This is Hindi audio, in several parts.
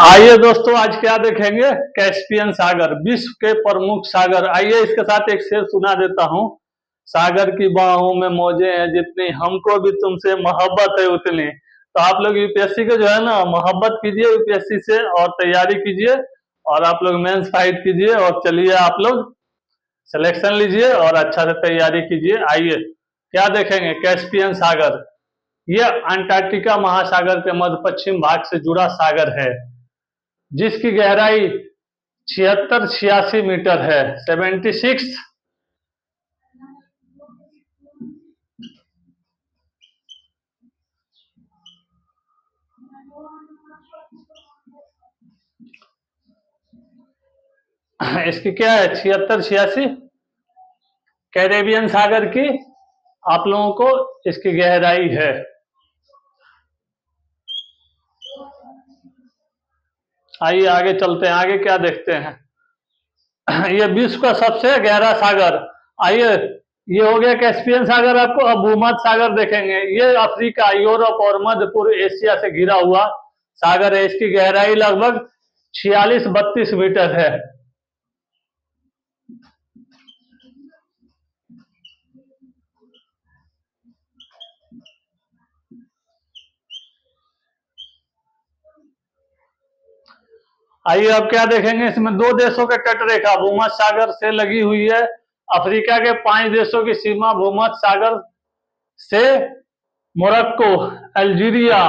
आइए दोस्तों, आज क्या देखेंगे? कैस्पियन सागर, विश्व के प्रमुख सागर। आइए इसके साथ एक शेर सुना देता हूँ। सागर की बाहों में मौजें हैं जितनी, हमको भी तुमसे मोहब्बत है उतनी। तो आप लोग यूपीएससी के जो है ना, मोहब्बत कीजिए यूपीएससी से और तैयारी कीजिए, और आप लोग मेंस फाइट कीजिए, और चलिए आप लोग सिलेक्शन लीजिए और अच्छा से तैयारी कीजिए। आइए क्या देखेंगे? कैस्पियन सागर, यह अंटार्कटिका महासागर के मध्य पश्चिम भाग से जुड़ा सागर है, जिसकी गहराई 76-86 मीटर है। 76। इसकी क्या है? 76-86 कैरेबियन सागर की आप लोगों को इसकी गहराई है। आइए आगे चलते हैं, आगे क्या देखते हैं? ये विश्व का सबसे गहरा सागर। आइए, ये हो गया कैस्पियन सागर। आपको अब भूमध्य सागर देखेंगे। ये अफ्रीका, यूरोप और मध्य पूर्व एशिया से घिरा हुआ सागर है। इसकी गहराई लगभग 46-32 मीटर है। आइए अब क्या देखेंगे? इसमें दो देशों के तट रेखा भूमध्य सागर से लगी हुई है। अफ्रीका के 5 देशों की सीमा भूमध्य सागर से Morocco, Algeria,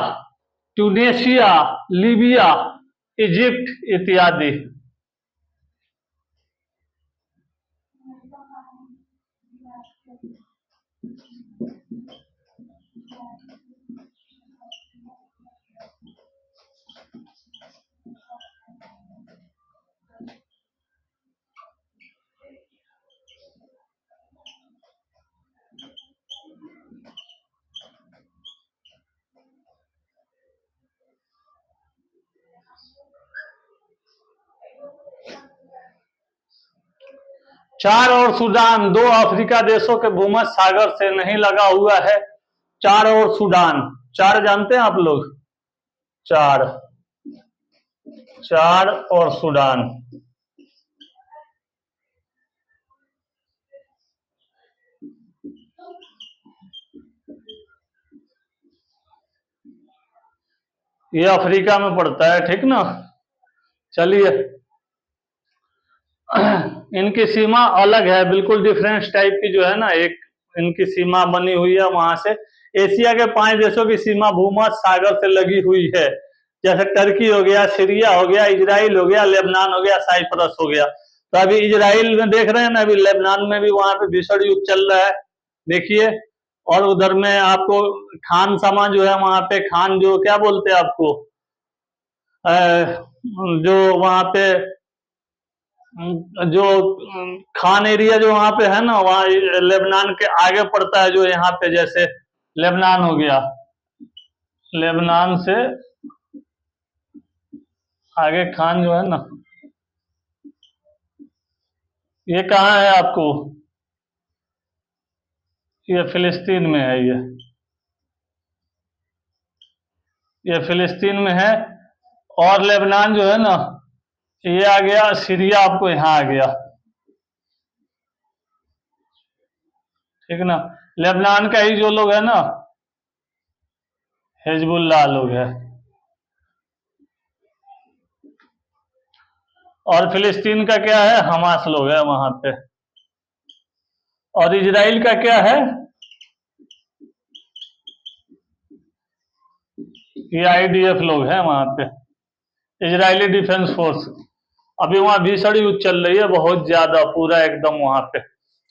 Tunisia, Libya, Egypt इत्यादि। चार और सूडान, दो अफ्रीका देशों के भूमध्य सागर से नहीं लगा हुआ है। चार और सूडान, चार जानते हैं आप लोग? चार, चार और सूडान। ये अफ्रीका में पड़ता है, ठीक ना? चलिए, इनकी सीमा अलग है, बिल्कुल डिफरेंट टाइप की जो है ना, एक इनकी सीमा बनी हुई है वहां से। एशिया के 5 देशों की सीमा भूमध्य सागर से लगी हुई है, जैसे टर्की हो गया, सीरिया हो गया, इजराइल हो गया, लेबनान हो गया, साइप्रस हो गया। तो अभी इजराइल में देख रहे हैं ना, अभी लेबनान में भी वहां पे भीषण युद्ध चल रहा है, देखिए। और उधर में आपको खान सामा जो है वहां पे, खान जो क्या बोलते हैं आपको, जो वहां पे जो खान एरिया जो वहां पे है ना, वहाँ लेबनान के आगे पड़ता है, जो यहाँ पे जैसे लेबनान हो गया, लेबनान से आगे खान जो है ना, ये कहाँ है आपको? ये फिलिस्तीन में है। ये फिलिस्तीन में है। और लेबनान जो है ना, ये आ गया सीरिया, आपको यहाँ आ गया, ठीक ना? लेबनान का ही जो लोग है ना, हिजबुल्लाह लोग है। और फिलिस्तीन का क्या है? हमास लोग है वहां पे। और इजराइल का क्या है? ये आईडीएफ लोग हैं वहां पे, इजरायली डिफेंस फोर्स। अभी वहां भीषण युद्ध चल रही है, बहुत ज्यादा, पूरा एकदम वहां पे।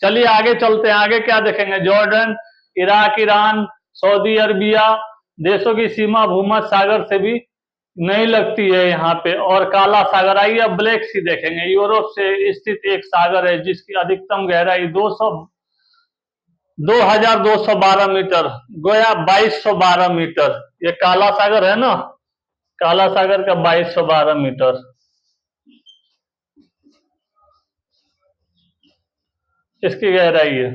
चलिए आगे चलते हैं, आगे क्या देखेंगे? Jordan, Iraq, Iran, Saudi Arabia देशों की सीमा भूमध्य सागर से भी नहीं लगती है यहाँ पे। और काला सागर, आइए अब ब्लैक सी देखेंगे। यूरोप से स्थित एक सागर है जिसकी अधिकतम गहराई 2212 मीटर, गोया 2212 मीटर। ये काला सागर है ना, काला सागर का 2212 मीटर इसकी गहराई है।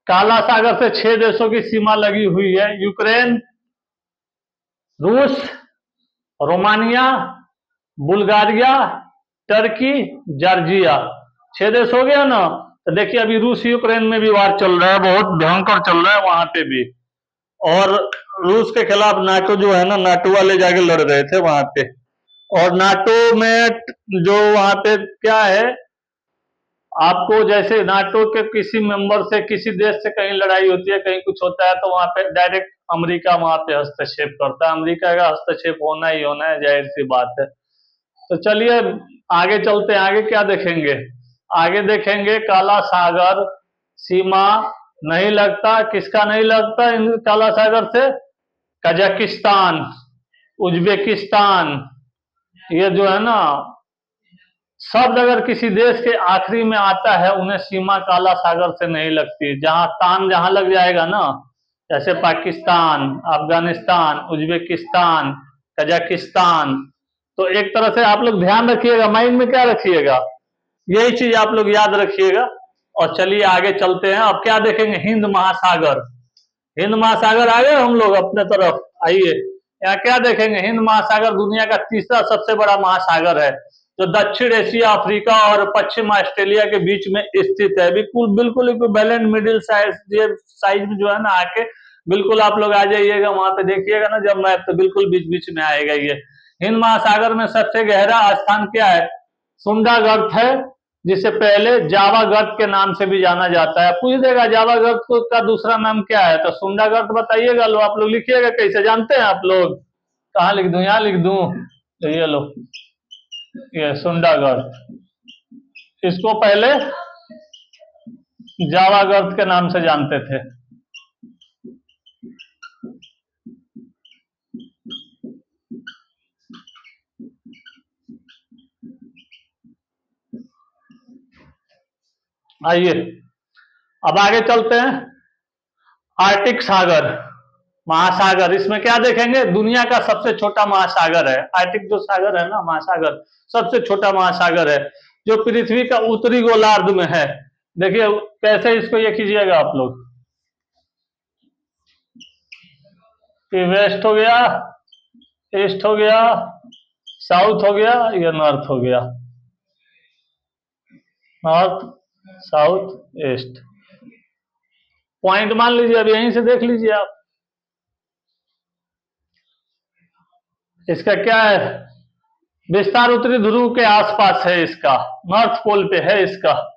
काला सागर से 6 देशों की सीमा लगी हुई है। यूक्रेन, रूस, रोमानिया, बुल्गारिया, टर्की, जॉर्जिया। 6 देश हो गया ना। तो देखिए अभी रूस यूक्रेन में भी वार चल रहा है, बहुत भयंकर चल रहा है वहां पे भी। और रूस के खिलाफ नाटो जो है ना, नाटो वाले जाके लड़ रहे थे वहां पे। और नाटो में जो वहां पे क्या है, आपको जैसे नाटो के किसी मेंबर से, किसी देश से कहीं लड़ाई होती है, कहीं कुछ होता है, तो वहां पे डायरेक्ट अमेरिका वहां पे हस्तक्षेप करता है। अमेरिका का हस्तक्षेप होना ही होना है, जाहिर सी बात है। तो चलिए आगे चलते हैं, आगे क्या देखेंगे। आगे देखेंगे काला सागर सीमा नहीं लगता, किसका नहीं लगता इन काला सागर से? कजाकिस्तान, उज्बेकिस्तान, ये जो है ना शब्द अगर किसी देश के आखिरी में आता है, उन्हें सीमा काला सागर से नहीं लगती। जहां तान जहां लग जाएगा ना, जैसे पाकिस्तान, अफगानिस्तान, उज्बेकिस्तान, कजाकिस्तान, तो एक तरह से आप लोग ध्यान रखिएगा, माइंड में क्या रखिएगा, यही चीज आप लोग याद रखिएगा। और चलिए आगे चलते हैं। अब क्या देखेंगे, हिंद महासागर। हिंद महासागर आ गए हम लोग अपने तरफ, आइए यहाँ क्या देखेंगे। हिंद महासागर दुनिया का तीसरा सबसे बड़ा महासागर है, जो दक्षिण एशिया, अफ्रीका और पश्चिम ऑस्ट्रेलिया के बीच में स्थित है। बिल्कुल बिल्कुल इक्विवेलेंट मिडिल साइज में जो है ना आके बिल्कुल आप लोग आ जाइएगा, वहां पे देखिएगा ना जब मैप, तो बिल्कुल बीच बीच में आएगा ये। हिंद महासागर में सबसे गहरा स्थान क्या है? सुंडा गर्त है, जिसे पहले जावा गर्त के नाम से भी जाना जाता है। पूछ देगा जावा गर्त का दूसरा नाम क्या है, तो सुंडा गर्त बताइएगा। लो आप लोग लिखिएगा, कैसे जानते हैं आप लोग? कहाँ लिख दूं, यहाँ लिख दूं? तो ये लो, ये सुंडा गर्त, इसको पहले जावा गर्त के नाम से जानते थे। आइए अब आगे चलते हैं। आर्टिक सागर महासागर, इसमें क्या देखेंगे, दुनिया का सबसे छोटा महासागर है। आर्टिक जो सागर है ना, महासागर सबसे छोटा महासागर है, जो पृथ्वी का उत्तरी गोलार्ध में है। देखिए कैसे इसको ये कीजिएगा आप लोग, वेस्ट हो गया, ईस्ट हो गया, साउथ हो गया, ये नॉर्थ हो गया, नॉर्थ साउथ ईस्ट। पॉइंट मान लीजिए, अब यहीं से देख लीजिए आप, इसका क्या है, विस्तार उत्तरी ध्रुव के आसपास है, इसका नॉर्थ पोल पे है इसका।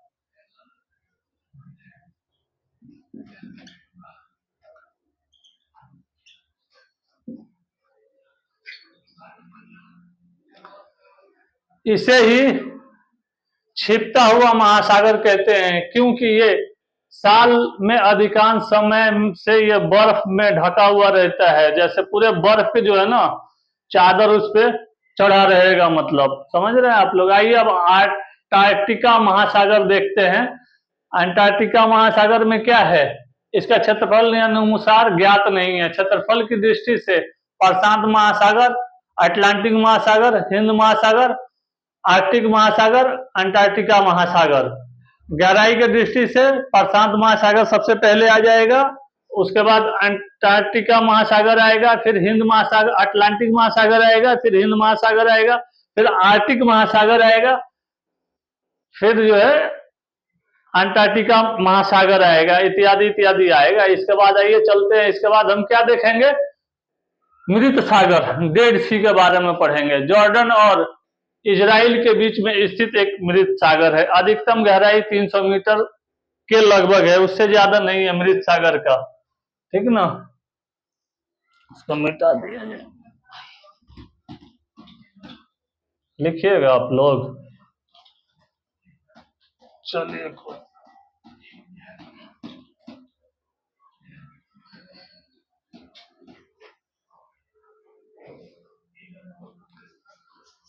इसे ही छिपता हुआ महासागर कहते हैं, क्योंकि ये साल में अधिकांश समय से ये बर्फ में ढका हुआ रहता है। जैसे पूरे बर्फ पे जो है ना चादर उस पे चढ़ा रहेगा, मतलब समझ रहे हैं आप लोग। आइए अब अंटार्कटिका महासागर देखते हैं। अंटार्कटिका महासागर में क्या है, इसका क्षेत्रफल अनुसार ज्ञात नहीं है। क्षेत्रफल की दृष्टि से प्रशांत महासागर, अटलांटिक महासागर, हिंद महासागर, आर्कटिक महासागर, अंटार्कटिका महासागर। गहराई की दृष्टि से प्रशांत महासागर सबसे पहले आ जाएगा, उसके बाद अंटार्कटिका महासागर आएगा, फिर हिंद महासागर, अटलांटिक महासागर आएगा, फिर हिंद महासागर आएगा, फिर आर्कटिक महासागर आएगा, फिर जो है अंटार्कटिका महासागर आएगा, इत्यादि इत्यादि आएगा। इसके बाद आइए चलते हैं, इसके बाद हम क्या देखेंगे, मृत सागर, डेड सी के बारे में पढ़ेंगे। जॉर्डन और इजराइल के बीच में स्थित एक मृत सागर है। अधिकतम गहराई 300 मीटर के लगभग है, उससे ज्यादा नहीं है मृत सागर का, ठीक ना। उसको मिटा दिया जाए, लिखिएगा आप लोग। चलिए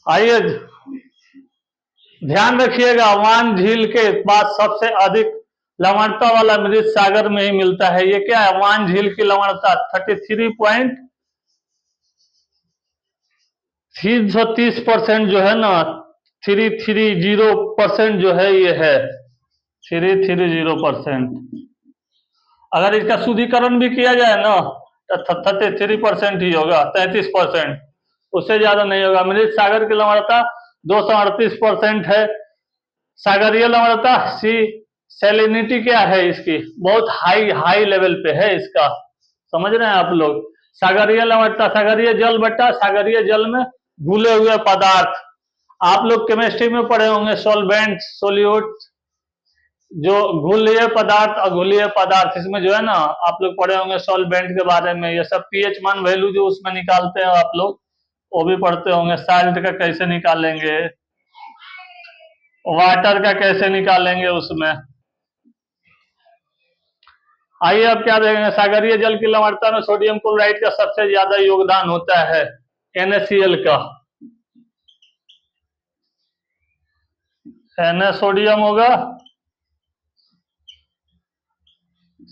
आइए ध्यान रखिएगा, वान झील के पास सबसे अधिक लवणता वाला मृत सागर में ही मिलता है। ये क्या है, वान झील की लवणता 33.330% जो है ना, 330% जो है, ये है 330%। अगर इसका शुद्धिकरण भी किया जाए ना, 33% ही होगा, 33%, उससे ज्यादा नहीं होगा। मृत सागर की लवणता 238% है। सागरीय लवणता सी सैलिनिटी क्या है इसकी, बहुत हाई लेवल पे है इसका, समझ रहे हैं आप लोग। सागरीय लवणता, सागरीय जल बट्टा, सागरीय जल में घुले हुए पदार्थ, आप लोग केमिस्ट्री में पढ़े होंगे सॉल्वेंट, सोल्यूट, जो घुलीय पदार्थ, अघुलीय पदार्थ, इसमें जो है ना आप लोग पढ़े होंगे सॉल्वेंट के बारे में, ये सब पीएच मान वैल्यू जो उसमें निकालते हैं आप लोग, वो भी पढ़ते होंगे। साल्ट का कैसे निकालेंगे, वाटर का कैसे निकालेंगे उसमें। आइए अब क्या देखेंगे, सागरीय जल की लवणता में सोडियम क्लोराइड का सबसे ज्यादा योगदान होता है, NaCl का। Na सोडियम होगा,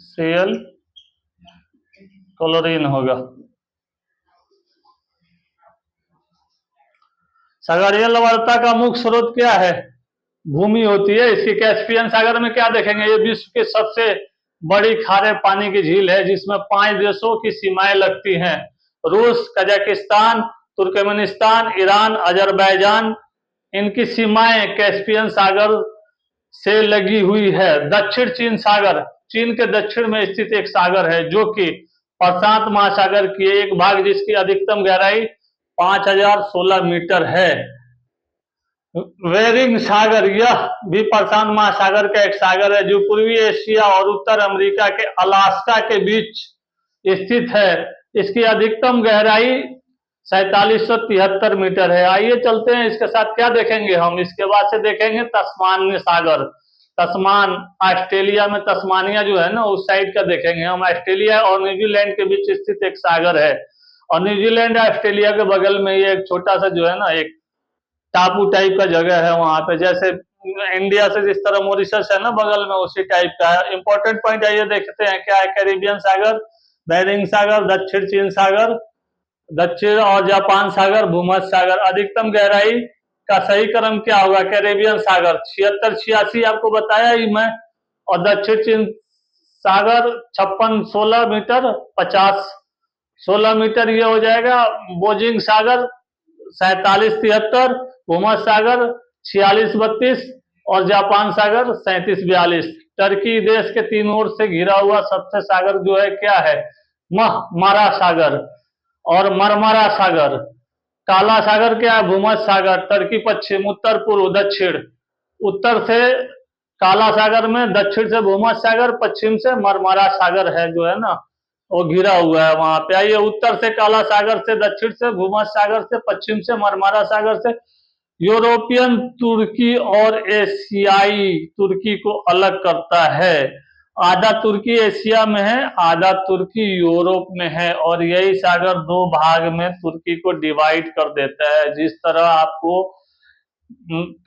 Cl क्लोरीन होगा। सागरीय लवणता का मुख्य स्रोत क्या है, भूमि होती है इसकी। कैस्पियन सागर में क्या देखेंगे, ये विश्व की सबसे बड़ी खारे पानी की झील है, जिसमें 5 देशों की सीमाएं लगती हैं, रूस, कजाकिस्तान, तुर्कमेनिस्तान, ईरान, अजरबैजान, इनकी सीमाएं कैस्पियन सागर से लगी हुई है। दक्षिण चीन सागर, चीन के दक्षिण में स्थित एक सागर है, जो कि प्रशांत महासागर की एक भाग, जिसकी अधिकतम गहराई 5016 मीटर है। बेरिंग सागर, यह भी प्रशांत महासागर का एक सागर है, जो पूर्वी एशिया और उत्तर अमेरिका के अलास्का के बीच स्थित है। इसकी अधिकतम गहराई 4773 मीटर है। आइए चलते हैं, इसके साथ क्या देखेंगे हम, इसके बाद से देखेंगे तस्मानिया सागर। तस्मान, ऑस्ट्रेलिया में तस्मानिया जो है ना उस साइड का देखेंगे हम। ऑस्ट्रेलिया और न्यूजीलैंड के बीच स्थित एक सागर है, और न्यूजीलैंड ऑस्ट्रेलिया के बगल में ये एक छोटा सा जो है ना एक टापू टाइप का जगह है वहां पे, जैसे इंडिया से जिस तरह मॉरिशस है ना बगल में, उसी टाइप का है। इंपॉर्टेंट पॉइंट आइए देखते हैं क्या है, कैरिबियन सागर, बेरिंग सागर, दक्षिण चीन सागर, दक्षिण और जापान सागर, भूमध्य सागर। अधिकतम गहराई का सही क्रम क्या होगा, कैरिबियन सागर 7686 आपको बताया ही मैं, और दक्षिण चीन सागर 5616 मीटर 5016 मीटर ये हो जाएगा। बोजिंग सागर 4773, भूमध्य सागर 4632 और जापान सागर 3742। टर्की देश के तीन ओर से घिरा हुआ सबसे सागर जो है क्या है, मारा सागर और मरमरा सागर। काला सागर क्या है, भूमध्य सागर, टर्की पश्चिम, उत्तर पूर्व, दक्षिण। उत्तर से काला सागर में, दक्षिण से भूमध्य सागर, पश्चिम से मरमरा सागर है जो है ना वो घिरा हुआ है वहां पे। आइए उत्तर से काला सागर से, दक्षिण से भूमध्य सागर से, पश्चिम से मरमरा सागर से यूरोपियन तुर्की और एशियाई तुर्की को अलग करता है। आधा तुर्की एशिया में है, आधा तुर्की यूरोप में है, और यही सागर दो भाग में तुर्की को डिवाइड कर देता है। जिस तरह आपको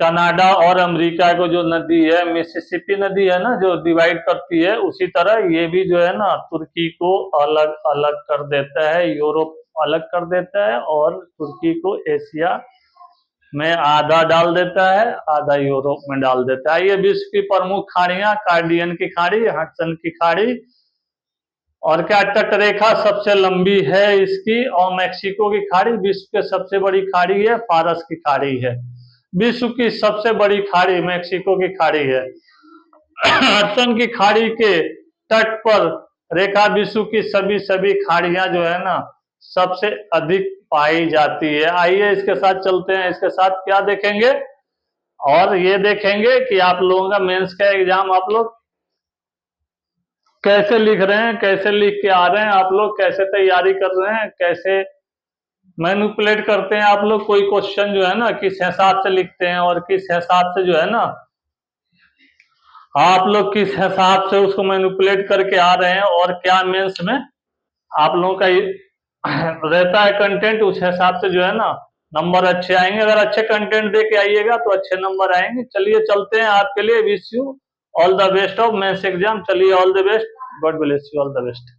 कनाडा और अमेरिका को जो नदी है, मिसिसिपी नदी है ना जो डिवाइड करती है, उसी तरह ये भी जो है ना तुर्की को अलग अलग कर देता है, यूरोप अलग कर देता है, और तुर्की को एशिया में आधा डाल देता है, आधा यूरोप में डाल देता है। ये विश्व की प्रमुख खाड़ियां, कार्डियन की खाड़ी, हडसन की खाड़ी, और क्या तटरेखा सबसे लंबी है इसकी, और मैक्सिको की खाड़ी विश्व की सबसे बड़ी खाड़ी है, फारस की खाड़ी है। विश्व की सबसे बड़ी खाड़ी मैक्सिको की खाड़ी है। हडसन की खाड़ी के तट पर रेखा विश्व की सभी खाड़ियां जो है ना सबसे अधिक पाई जाती है। आइए इसके साथ चलते हैं, इसके साथ क्या देखेंगे, और ये देखेंगे कि आप लोगों का मेंस का एग्जाम आप लोग कैसे लिख रहे हैं, कैसे लिख के आ रहे हैं, आप लोग कैसे तैयारी कर रहे हैं, कैसे मैनिपुलेट करते हैं आप लोग, कोई क्वेश्चन जो है ना किस हिसाब से लिखते हैं, और किस हिसाब से जो है ना आप लोग किस हिसाब से उसको मैनिपुलेट करके आ रहे हैं, और क्या मेंस में आप लोगों का रहता है कंटेंट, उस हिसाब से जो है ना नंबर अच्छे आएंगे। अगर अच्छे कंटेंट दे के आइएगा तो अच्छे नंबर आएंगे। चलिए चलते हैं, आपके लिए wish you all the best of mains exam. चलिए all the best, God bless you, all the best.